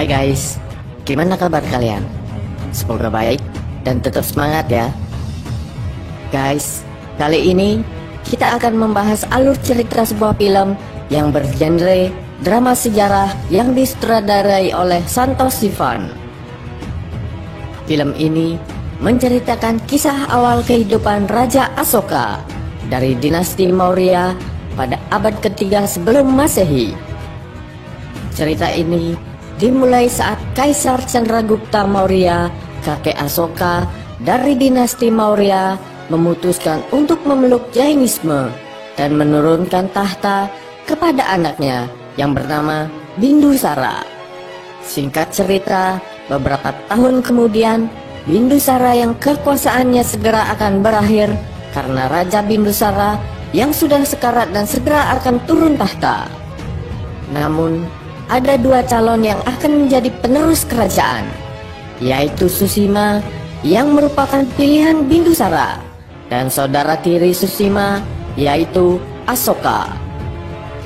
Hai guys, gimana kabar kalian? Semoga baik dan tetap semangat ya. Guys, kali ini kita akan membahas alur cerita sebuah film yang bergenre drama sejarah yang disutradarai oleh Santosh Sivan. Film ini menceritakan kisah awal kehidupan Raja Asoka dari dinasti Maurya pada abad ketiga sebelum Masehi. Cerita ini dimulai saat Kaisar Chandragupta Maurya, kakek Asoka dari dinasti Maurya, memutuskan untuk memeluk Jainisme dan menurunkan tahta kepada anaknya yang bernama Bindusara. Singkat cerita, beberapa tahun kemudian Bindusara yang kekuasaannya segera akan berakhir karena Raja Bindusara yang sudah sekarat dan segera akan turun tahta. Namun ada dua calon yang akan menjadi penerus kerajaan, yaitu Susima yang merupakan pilihan Bindusara dan saudara tiri Susima yaitu Asoka.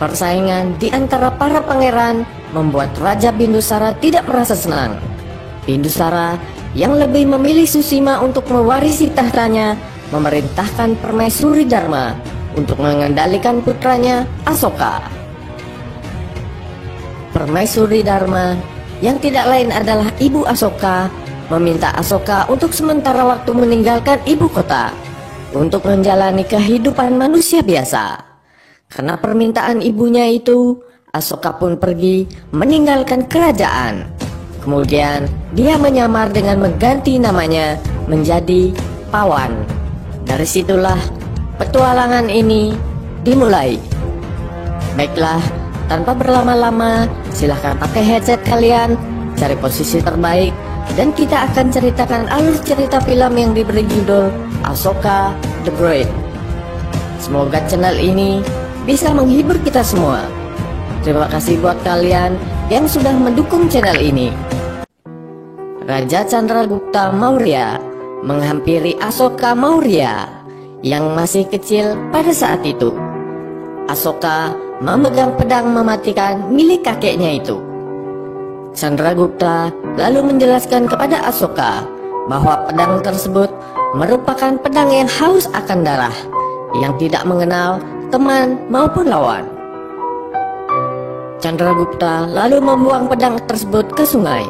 Persaingan di antara para pangeran membuat Raja Bindusara tidak merasa senang. Bindusara yang lebih memilih Susima untuk mewarisi tahtanya memerintahkan Permaisuri Dharma untuk mengendalikan putranya Asoka. Permaisuri Dharma yang tidak lain adalah ibu Asoka meminta Asoka untuk sementara waktu meninggalkan ibu kota untuk menjalani kehidupan manusia biasa. Karena permintaan ibunya itu, Asoka pun pergi meninggalkan kerajaan. Kemudian dia menyamar dengan mengganti namanya menjadi Pawan. Dari situlah petualangan ini dimulai. Baiklah, tanpa berlama-lama, silahkan pakai headset kalian, cari posisi terbaik, dan kita akan ceritakan alur cerita film yang diberi judul Asoka the Great. Semoga channel ini bisa menghibur kita semua. Terima kasih buat kalian yang sudah mendukung channel ini. Raja Chandragupta Maurya menghampiri Asoka Maurya yang masih kecil pada saat itu. Asoka memegang pedang mematikan milik kakeknya itu. Chandragupta lalu menjelaskan kepada Asoka bahwa pedang tersebut merupakan pedang yang haus akan darah, yang tidak mengenal teman maupun lawan. Chandragupta lalu membuang pedang tersebut ke sungai.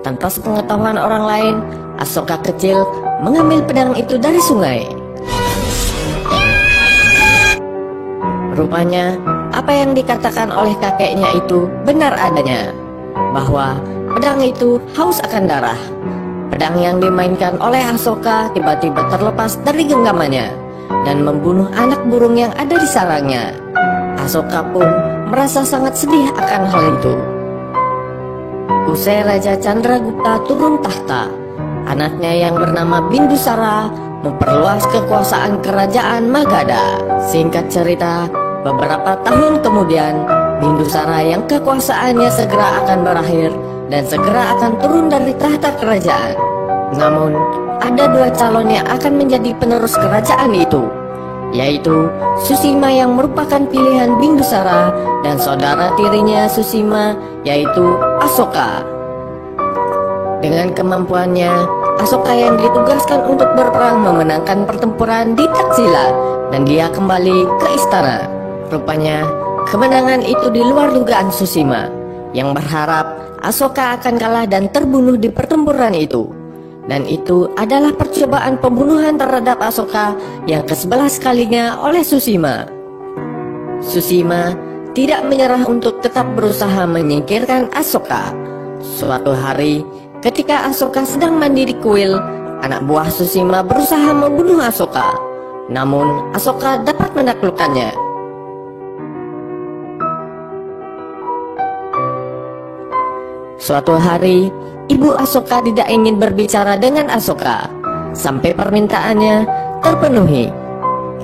Tanpa sepengetahuan orang lain, Asoka kecil mengambil pedang itu dari sungai. Rupanya, apa yang dikatakan oleh kakeknya itu benar adanya, bahwa pedang itu haus akan darah. Pedang yang dimainkan oleh Asoka tiba-tiba terlepas dari genggamannya dan membunuh anak burung yang ada di sarangnya. Asoka pun merasa sangat sedih akan hal itu. Usai Raja Chandragupta turun tahta, anaknya yang bernama Bindusara memperluas kekuasaan kerajaan Magadha. Singkat cerita, beberapa tahun kemudian, Bindusara yang kekuasaannya segera akan berakhir dan segera akan turun dari tahta kerajaan. Namun, ada dua calon yang akan menjadi penerus kerajaan itu, yaitu Susima yang merupakan pilihan Bindusara dan saudara tirinya Susima yaitu Asoka. Dengan kemampuannya, Asoka yang ditugaskan untuk berperang memenangkan pertempuran di Taksila dan dia kembali ke istana. Rupanya kemenangan itu di luar dugaan Susima yang berharap Asoka akan kalah dan terbunuh di pertempuran itu. Dan itu adalah percobaan pembunuhan terhadap Asoka yang ke-11 kalinya oleh Susima. Susima tidak menyerah untuk tetap berusaha menyingkirkan Asoka. Suatu hari, ketika Asoka sedang mandi di kuil, anak buah Susima berusaha membunuh Asoka. Namun, Asoka dapat menaklukkannya. Suatu hari, ibu Asoka tidak ingin berbicara dengan Asoka sampai permintaannya terpenuhi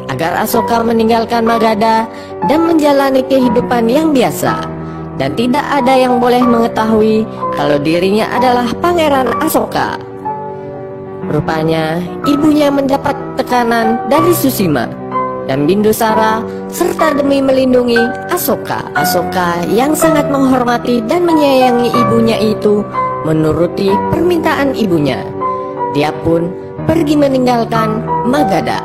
agar Asoka meninggalkan Magadha dan menjalani kehidupan yang biasa, dan tidak ada yang boleh mengetahui kalau dirinya adalah Pangeran Asoka. Rupanya ibunya mendapat tekanan dari Susima dan Bindusara, serta demi melindungi Asoka. Asoka yang sangat menghormati dan menyayangi ibunya itu menuruti permintaan ibunya. Dia pun pergi meninggalkan Magadha.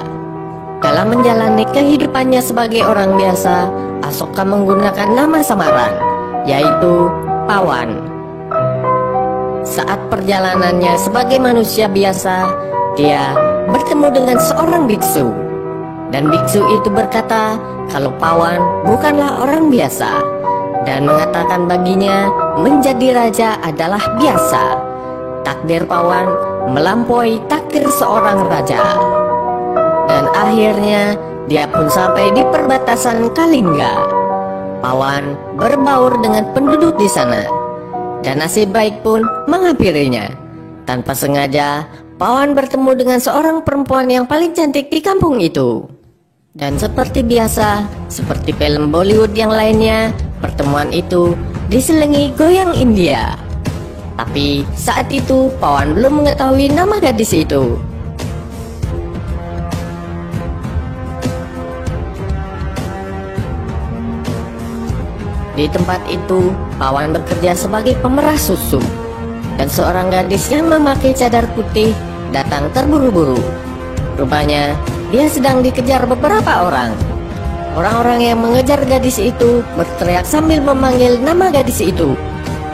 Dalam menjalani kehidupannya sebagai orang biasa, Asoka menggunakan nama samaran, yaitu Pawan. Saat perjalanannya sebagai manusia biasa, dia bertemu dengan seorang biksu. Dan biksu itu berkata kalau Pawan bukanlah orang biasa, dan mengatakan baginya menjadi raja adalah biasa. Takdir Pawan melampaui takdir seorang raja. Dan akhirnya dia pun sampai di perbatasan Kalingga. Pawan berbaur dengan penduduk di sana, dan nasib baik pun menghampirinya. Tanpa sengaja, Pawan bertemu dengan seorang perempuan yang paling cantik di kampung itu. Dan seperti biasa, seperti film Bollywood yang lainnya, pertemuan itu diselingi goyang India. Tapi saat itu Pawan belum mengetahui nama gadis itu. Di tempat itu, Pawan bekerja sebagai pemerah susu. Dan seorang gadis yang memakai cadar putih datang terburu-buru. Rupanya dia sedang dikejar beberapa orang. Orang-orang yang mengejar gadis itu berteriak sambil memanggil nama gadis itu.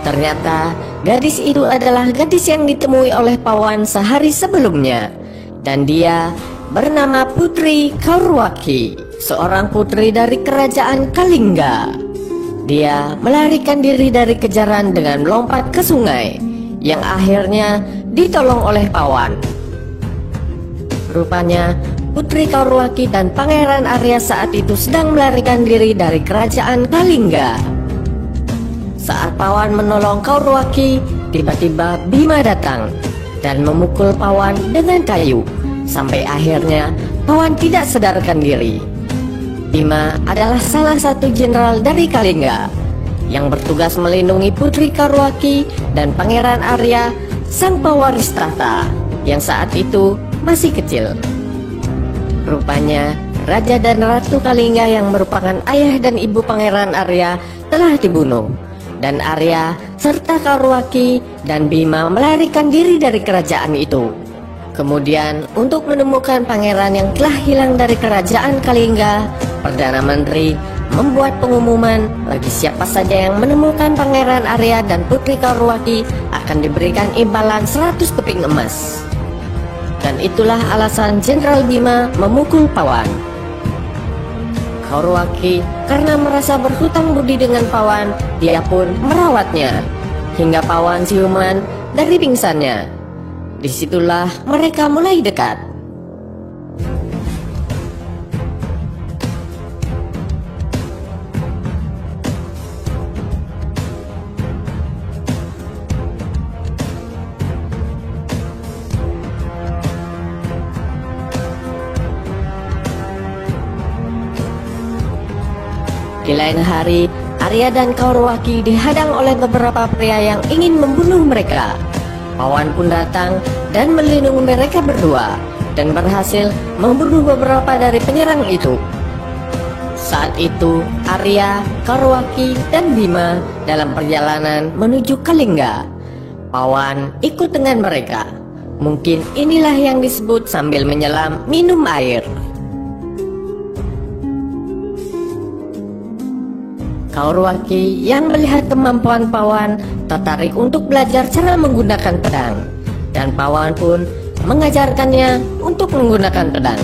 Ternyata gadis itu adalah gadis yang ditemui oleh Pawan sehari sebelumnya. Dan dia bernama Putri Kaurwaki, seorang putri dari kerajaan Kalingga. Dia melarikan diri dari kejaran dengan melompat ke sungai, yang akhirnya ditolong oleh Pawan. Rupanya Putri Kaurwaki dan Pangeran Arya saat itu sedang melarikan diri dari kerajaan Kalingga. Saat Pawan menolong Kaurwaki, tiba-tiba Bima datang dan memukul Pawan dengan kayu, sampai akhirnya Pawan tidak sadarkan diri. Bima adalah salah satu jenderal dari Kalingga yang bertugas melindungi Putri Kaurwaki dan Pangeran Arya, sang pewaris tahta, yang saat itu masih kecil. Rupanya Raja dan Ratu Kalingga yang merupakan ayah dan ibu Pangeran Arya telah dibunuh, dan Arya serta Kaurwaki dan Bima melarikan diri dari kerajaan itu. Kemudian untuk menemukan pangeran yang telah hilang dari kerajaan Kalingga, Perdana Menteri membuat pengumuman bagi siapa saja yang menemukan Pangeran Arya dan Putri Kaurwaki akan diberikan imbalan 100 keping emas. Dan itulah alasan Jenderal Bima memukul Pawan. Kaurwaki karena merasa berhutang budi dengan Pawan, dia pun merawatnya hingga Pawan siuman dari pingsannya. Disitulah mereka mulai dekat. Di lain hari, Arya dan Kaurwaki dihadang oleh beberapa pria yang ingin membunuh mereka. Pawan pun datang dan melindungi mereka berdua dan berhasil membunuh beberapa dari penyerang itu. Saat itu, Arya, Kaurwaki, dan Bima dalam perjalanan menuju Kalingga. Pawan ikut dengan mereka. Mungkin inilah yang disebut sambil menyelam minum air. Kaurwaki yang melihat kemampuan Pawan tertarik untuk belajar cara menggunakan pedang, dan Pawan pun mengajarkannya untuk menggunakan pedang.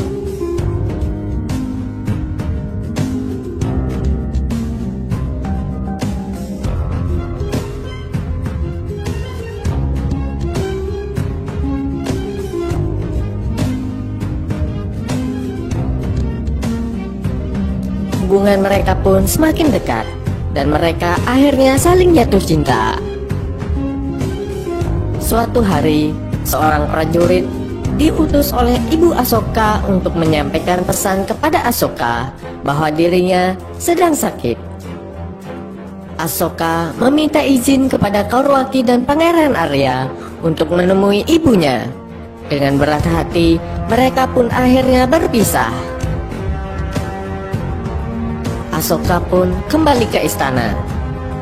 Hubungan mereka pun semakin dekat, dan mereka akhirnya saling jatuh cinta. Suatu hari, seorang prajurit diutus oleh Ibu Asoka untuk menyampaikan pesan kepada Asoka bahwa dirinya sedang sakit. Asoka meminta izin kepada Kaurwaki dan Pangeran Arya untuk menemui ibunya. Dengan berat hati, mereka pun akhirnya berpisah. Asoka pun kembali ke istana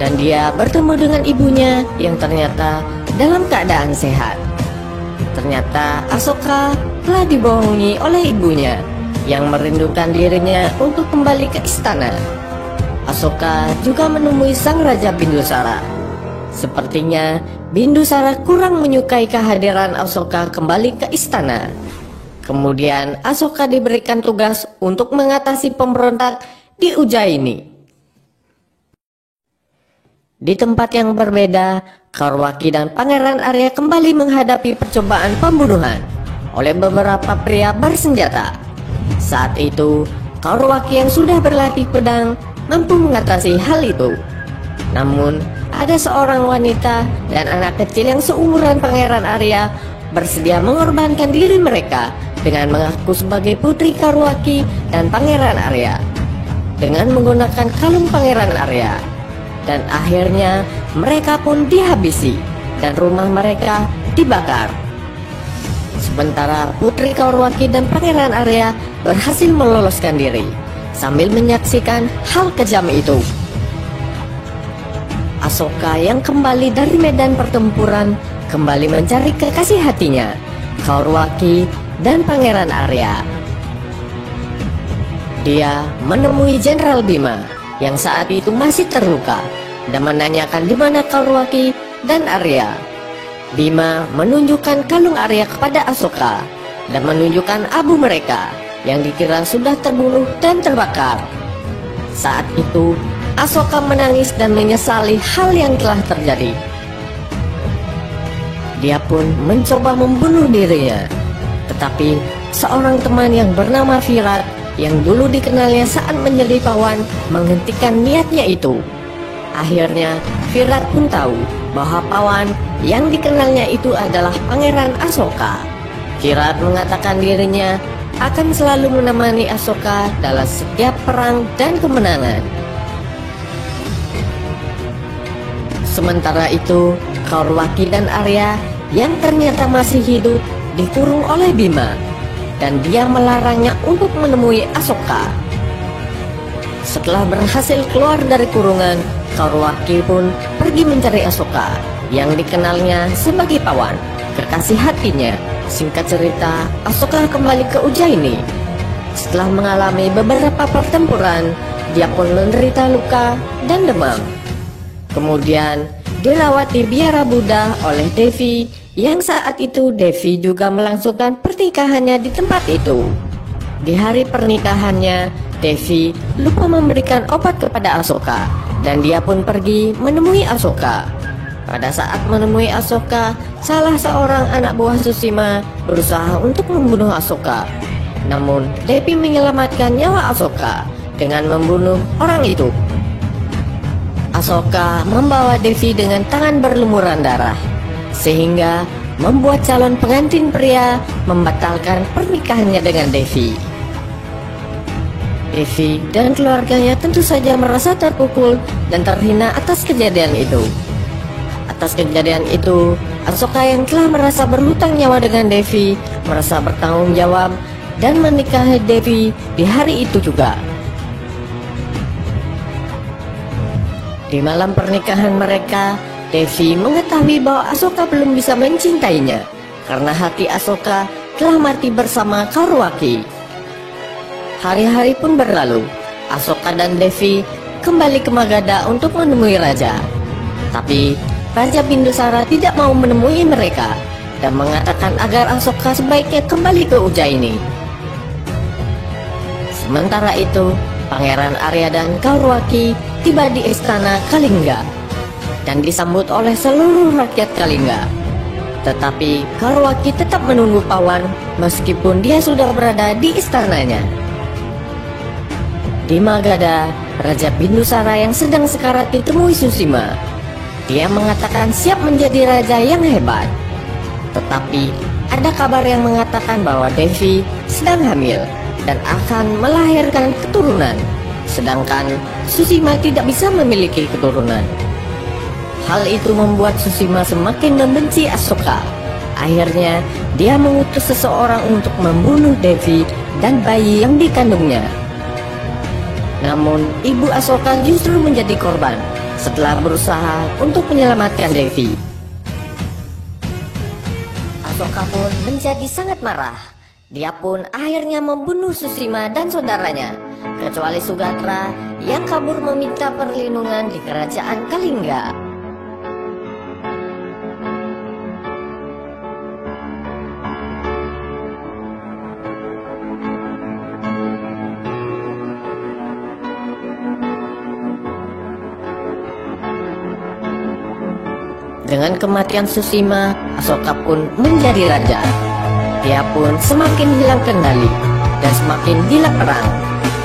dan dia bertemu dengan ibunya yang ternyata dalam keadaan sehat. Ternyata Asoka telah dibohongi oleh ibunya yang merindukan dirinya untuk kembali ke istana. Asoka juga menemui sang Raja Bindusara. Sepertinya Bindusara kurang menyukai kehadiran Asoka kembali ke istana. Kemudian Asoka diberikan tugas untuk mengatasi pemberontak di Ujjaini. Di tempat yang berbeda, Kaurwaki dan Pangeran Arya kembali menghadapi percobaan pembunuhan oleh beberapa pria bersenjata. Saat itu, Kaurwaki yang sudah berlatih pedang mampu mengatasi hal itu. Namun, ada seorang wanita dan anak kecil yang seumuran Pangeran Arya bersedia mengorbankan diri mereka dengan mengaku sebagai putri Kaurwaki dan Pangeran Arya dengan menggunakan kalung Pangeran Arya. Dan akhirnya mereka pun dihabisi dan rumah mereka dibakar. Sementara putri Kaurwaki dan Pangeran Arya berhasil meloloskan diri sambil menyaksikan hal kejam itu. Asoka yang kembali dari medan pertempuran kembali mencari kekasih hatinya, Kaurwaki dan Pangeran Arya. Dia menemui Jenderal Bima yang saat itu masih terluka dan menanyakan di mana Kaurwaki dan Arya. Bima menunjukkan kalung Arya kepada Asoka dan menunjukkan abu mereka yang dikira sudah terbunuh dan terbakar. Saat itu Asoka menangis dan menyesali hal yang telah terjadi. Dia pun mencoba membunuh dirinya, tetapi seorang teman yang bernama Virat yang dulu dikenalnya saat menjadi pawan menghentikan niatnya itu. Akhirnya Virat pun tahu bahwa pawan yang dikenalnya itu adalah Pangeran Asoka. Virat mengatakan dirinya akan selalu menemani Asoka dalam setiap perang dan kemenangan. Sementara itu, Kaurwaki dan Arya yang ternyata masih hidup dikurung oleh Bima dan dia melarangnya untuk menemui Asoka. Setelah berhasil keluar dari kurungan, Kaurwaki pun pergi mencari Asoka yang dikenalnya sebagai pawan, kekasih hatinya. Singkat cerita, Asoka kembali ke Ujjaini. Setelah mengalami beberapa pertempuran, dia pun menderita luka dan demam. Kemudian dirawat di biara Buddha oleh Devi, yang saat itu Devi juga melangsungkan pernikahannya di tempat itu. Di hari pernikahannya, Devi lupa memberikan obat kepada Asoka dan dia pun pergi menemui Asoka. Pada saat menemui Asoka, salah seorang anak buah Susima berusaha untuk membunuh Asoka. Namun Devi menyelamatkan nyawa Asoka dengan membunuh orang itu. Asoka membawa Devi dengan tangan berlumuran darah, sehingga membuat calon pengantin pria membatalkan pernikahannya dengan Devi. Devi dan keluarganya tentu saja merasa terpukul dan terhina atas kejadian itu. Atas kejadian itu, Asoka yang telah merasa berhutang nyawa dengan Devi merasa bertanggung jawab dan menikahi Devi di hari itu juga. Di malam pernikahan mereka, Devi mengetahui bahwa Asoka belum bisa mencintainya karena hati Asoka telah mati bersama Kaurwaki. Hari-hari pun berlalu. Asoka dan Devi kembali ke Magadha untuk menemui raja. Tapi Raja Bindusara tidak mau menemui mereka dan mengatakan agar Asoka sebaiknya kembali ke Ujjaini. Sementara itu, Pangeran Arya dan Kaurwaki tiba di istana Kalingga dan disambut oleh seluruh rakyat Kalingga. Tetapi Kaurwaki tetap menunggu pawan meskipun dia sudah berada di istananya. Di Magadha, Raja Bindusara yang sedang sekarat ditemui Susima. Dia mengatakan siap menjadi raja yang hebat. Tetapi ada kabar yang mengatakan bahwa Devi sedang hamil dan akan melahirkan keturunan, sedangkan Susima tidak bisa memiliki keturunan. Hal itu membuat Susima semakin membenci Asoka. Akhirnya dia mengutus seseorang untuk membunuh Devi dan bayi yang dikandungnya. Namun ibu Asoka justru menjadi korban setelah berusaha untuk menyelamatkan Devi. Asoka pun menjadi sangat marah. Dia pun akhirnya membunuh Susima dan saudaranya, kecuali Sugatra yang kabur meminta perlindungan di kerajaan Kalingga. Dengan kematian Susima, Asoka pun menjadi raja. Dia pun semakin hilang kendali dan semakin gila perang.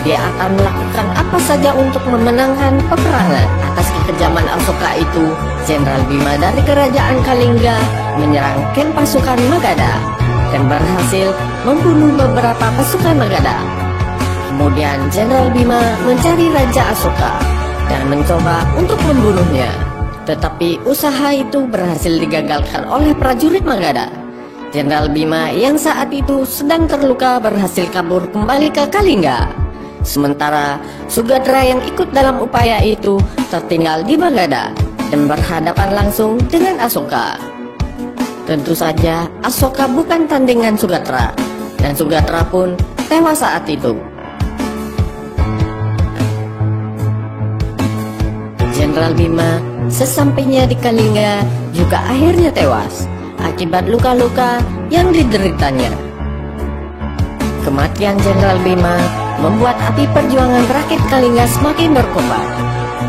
Dia akan melakukan apa saja untuk memenangkan peperangan. Atas kekejaman Asoka itu, Jenderal Bima dari kerajaan Kalingga menyerang kamp pasukan Magadha dan berhasil membunuh beberapa pasukan Magadha. Kemudian Jenderal Bima mencari Raja Asoka dan mencoba untuk membunuhnya. Tetapi usaha itu berhasil digagalkan oleh prajurit Magadha. Jenderal Bima yang saat itu sedang terluka berhasil kabur kembali ke Kalingga. Sementara Sugatra yang ikut dalam upaya itu tertinggal di Magadha dan berhadapan langsung dengan Asoka. Tentu saja Asoka bukan tandingan Sugatra, dan Sugatra pun tewas saat itu. Jenderal Bima sesampainya di Kalingga juga akhirnya tewas akibat luka-luka yang dideritanya. Kematian Jenderal Bima membuat api perjuangan rakyat Kalingga semakin berkobar.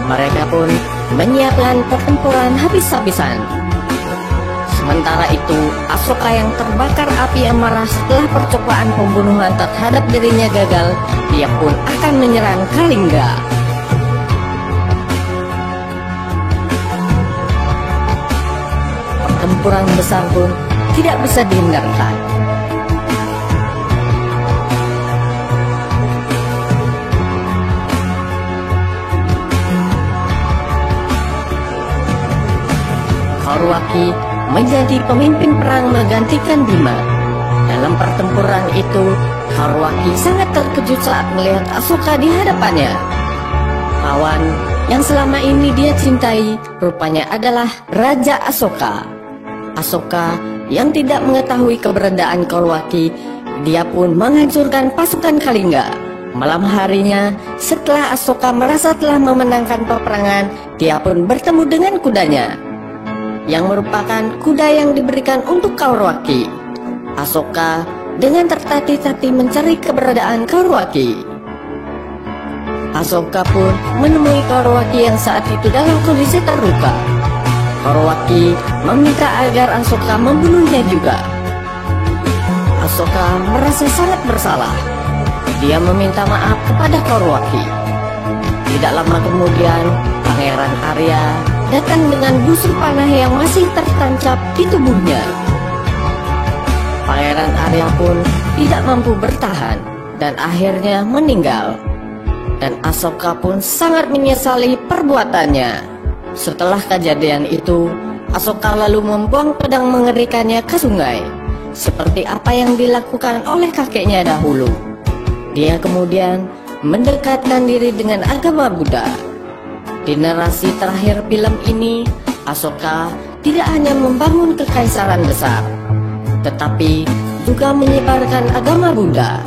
Mereka pun menyiapkan pertempuran habis-habisan. Sementara itu, Asoka yang terbakar api amarah setelah percobaan pembunuhan terhadap dirinya gagal, dia pun akan menyerang Kalingga. Pertempuran besar pun tidak bisa dihindarkan. Kaurwaki menjadi pemimpin perang menggantikan Bima. Dalam pertempuran itu, Kaurwaki sangat terkejut saat melihat Asoka di hadapannya. Lawan yang selama ini dia cintai rupanya adalah Raja Asoka. Asoka yang tidak mengetahui keberadaan Kaurwaki, dia pun menghancurkan pasukan Kalingga. Malam harinya, setelah Asoka merasa telah memenangkan peperangan, dia pun bertemu dengan kudanya, yang merupakan kuda yang diberikan untuk Kaurwaki. Asoka dengan tertati-tati mencari keberadaan Kaurwaki. Asoka pun menemui Kaurwaki yang saat itu dalam kondisi terluka. Kaurwaki meminta agar Asoka membunuhnya juga. Asoka merasa sangat bersalah. Dia meminta maaf kepada Kaurwaki. Tidak lama kemudian, Pangeran Arya datang dengan busur panah yang masih tertancap di tubuhnya. Pangeran Arya pun tidak mampu bertahan dan akhirnya meninggal. Dan Asoka pun sangat menyesali perbuatannya. Setelah kejadian itu, Asoka lalu membuang pedang mengerikannya ke sungai, seperti apa yang dilakukan oleh kakeknya dahulu. Dia kemudian mendekatkan diri dengan agama Buddha. Di narasi terakhir film ini, Asoka tidak hanya membangun kekaisaran besar, tetapi juga menyebarkan agama Buddha.